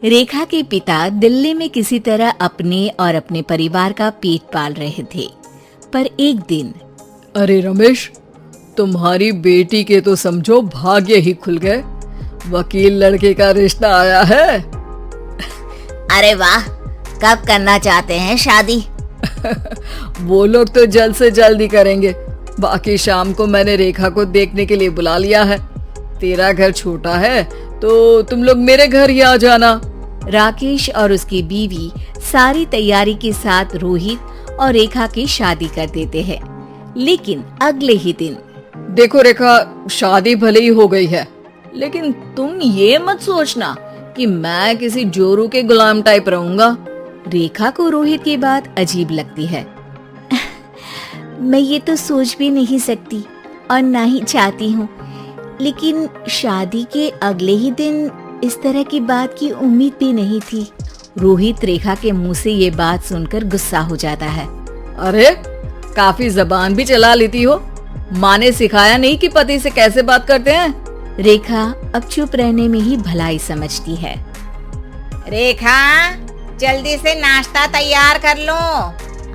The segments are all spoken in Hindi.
रेखा के पिता दिल्ली में किसी तरह अपने और अपने परिवार का पेट पाल रहे थे, पर एक दिन अरे रमेश, तुम्हारी बेटी के तो समझो भाग्य ही खुल गए। वकील लड़के का रिश्ता आया है। अरे वाह, कब करना चाहते हैं शादी? वो लोग तो जल्द से जल्द ही करेंगे। बाकी शाम को मैंने रेखा को देखने के लिए बुला लिया है। तेरा घर छोटा है तो तुम लोग मेरे घर ही आ जाना। राकेश और उसकी बीवी सारी तैयारी के साथ रोहित और रेखा की शादी कर देते हैं। लेकिन अगले ही दिन देखो रेखा, शादी भले ही हो गई है, लेकिन तुम ये मत सोचना कि मैं किसी जोरू के गुलाम टाइप रहूंगा। रेखा को रोहित की बात अजीब लगती है। मैं ये तो सोच भी नहीं सकती और ना ही चाहती हूँ, लेकिन शादी के अगले ही दिन इस तरह की बात की उम्मीद भी नहीं थी। रोहित रेखा के मुंह से ये बात सुनकर गुस्सा हो जाता है। अरे, काफी जबान भी चला लेती हो। माँ ने सिखाया नहीं कि पति से कैसे बात करते हैं? रेखा अब चुप रहने में ही भलाई समझती है। रेखा, जल्दी से नाश्ता तैयार कर लो।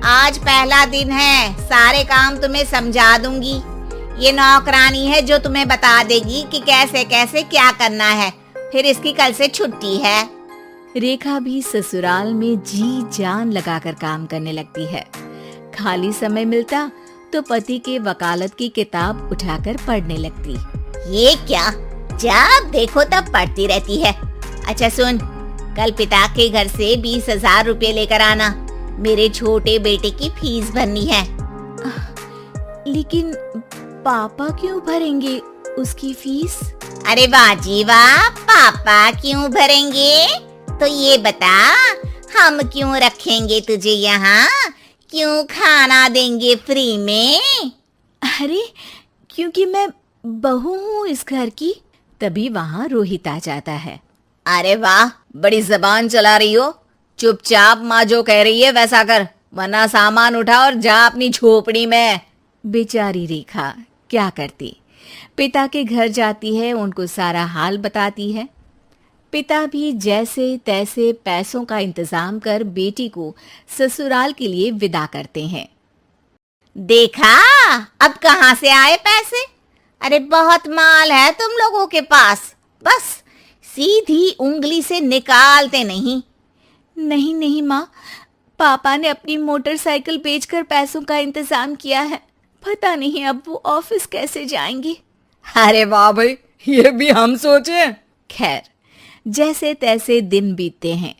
आज पहला दिन है, सारे काम तुम्हें समझा दूंगी। ये नौकरानी है जो तुम्हें बता देगी कि कैसे कैसे क्या करना है। फिर इसकी कल से छुट्टी है। रेखा भी ससुराल में जी जान लगाकर काम करने लगती है। खाली समय मिलता तो पति के वकालत की किताब उठाकर पढ़ने लगती। ये क्या, जब देखो तब पढ़ती रहती है। अच्छा सुन, कल पिता के घर से 20,000 रुपए लेकर आना। मेरे छोटे बेटे की फीस भरनी है। लेकिन पापा क्यों भरेंगे उसकी फीस? अरे वाह जी वाह, पापा क्यों भरेंगे? तो ये बता, हम क्यों रखेंगे तुझे यहाँ? क्यों खाना देंगे फ्री में? अरे, क्योंकि मैं बहू हूँ इस घर की। तभी वहाँ रोहित आ जाता है। अरे वाह, बड़ी जबान चला रही हो। चुपचाप माँ जो कह रही है वैसा कर, वरना सामान उठा और जा अपनी झोपड़ी में। बेचारी रेखा क्या करती, पिता के घर जाती है, उनको सारा हाल बताती है। पिता भी जैसे तैसे पैसों का इंतजाम कर बेटी को ससुराल के लिए विदा करते हैं। देखा, अब कहाँ से आए पैसे? अरे बहुत माल है तुम लोगों के पास, बस सीधी उंगली से निकालते नहीं। नहीं नहीं माँ, पापा ने अपनी मोटरसाइकिल बेचकर पैसों का इंतजाम किया है। पता नहीं अब वो ऑफिस कैसे जाएंगे। अरे वाह भाई, ये भी हम सोचे। खैर, जैसे तैसे दिन बीतते हैं।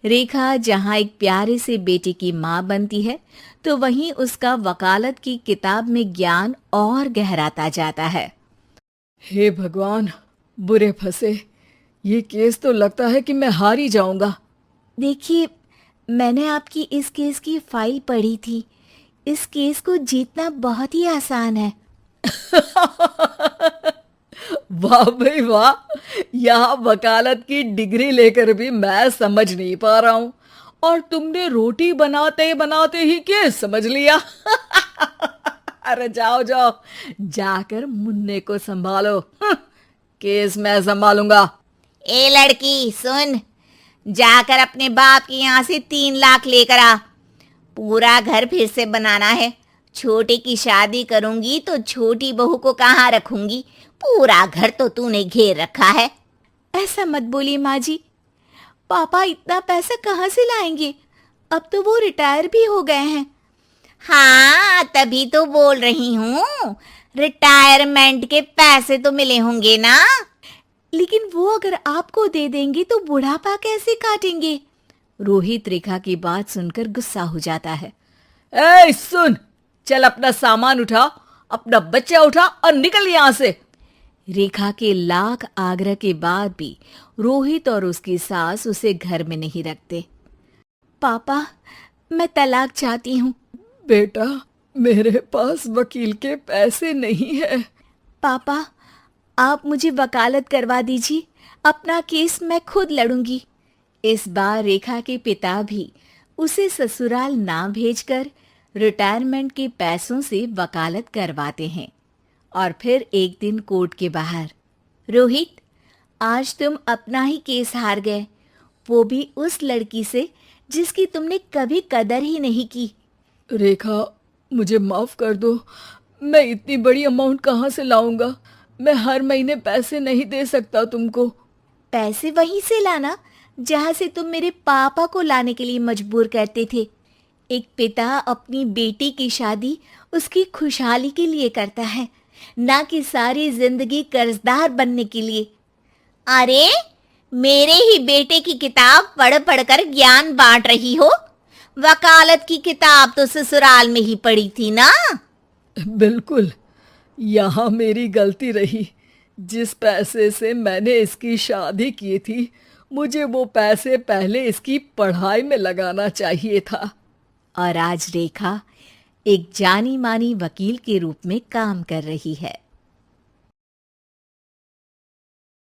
रेखा जहाँ एक प्यारे से बेटे की माँ बनती है, तो वहीं उसका वकालत की किताब में ज्ञान और गहराता जाता है। हे भगवान, बुरे फंसे। ये केस तो लगता है कि मैं हार ही जाऊंगा। देखिए, मैंने आपकी इस केस की फाइल पढ़ी थी। इस केस को जीतना बहुत ही आसान है। वाह भाई वाह, यहाँ वकालत की डिग्री लेकर भी मैं समझ नहीं पा रहा हूँ, और तुमने रोटी बनाते बनाते ही केस समझ लिया। अरे जाओ जाओ, जाकर मुन्ने को संभालो। केस मैं संभालूंगा। ए लड़की सुन, जाकर अपने बाप के यहाँ से 3 लाख लेकर आ। पूरा घर फिर से बनाना है। छोटे की शादी करूंगी तो छोटी बहू को कहाँ रखूंगी? पूरा घर तो तूने घेर रखा है। ऐसा मत बोलिए माँ जी, पापा इतना पैसा कहाँ से लाएंगे? अब तो वो रिटायर भी हो गए हैं। हाँ, तभी तो बोल रही हूँ, रिटायरमेंट के पैसे तो मिले होंगे ना। लेकिन वो अगर आपको दे देंगे तो बुढ़ापा कैसे काटेंगे? रोहित रेखा की बात सुनकर गुस्सा हो जाता है। ए सुन, चल अपना सामान उठा, अपना बच्चा उठा और निकल यहाँ से। रेखा के लाख आग्रह के बाद भी रोहित और उसकी सास उसे घर में नहीं रखते। पापा, मैं तलाक चाहती हूँ। बेटा, मेरे पास वकील के पैसे नहीं है। पापा, आप मुझे वकालत करवा दीजिए, अपना केस मैं खुद लड़ूंगी। इस बार रेखा के पिता भी उसे ससुराल ना भेजकर रिटायरमेंट के पैसों से वकालत करवाते हैं। और फिर एक दिन कोर्ट के बाहर, रोहित, आज तुम अपना ही केस हार गए। वो भी उस लड़की से जिसकी तुमने कभी कदर ही नहीं की। रेखा, मुझे माफ कर दो। मैं इतनी बड़ी अमाउंट कहाँ से लाऊंगा? मैं हर महीने पैसे नहीं दे सकता तुमको। पैसे वहीं से लाना जहां से तुम मेरे पापा को लाने के लिए मजबूर करते थे। एक पिता अपनी बेटी की शादी उसकी खुशहाली के लिए करता है, ना कि सारी जिंदगी कर्जदार बनने के लिए। अरे, मेरे ही बेटे की किताब पढ़ पढ़कर ज्ञान बांट रही हो। वकालत की किताब तो ससुराल में ही पढ़ी थी ना। बिल्कुल, यहाँ मेरी गलती रही। जिस पैसे से मैंने इसकी शादी की थी, मुझे वो पैसे पहले इसकी पढ़ाई में लगाना चाहिए था। और आज रेखा एक जानी मानी वकील के रूप में काम कर रही है।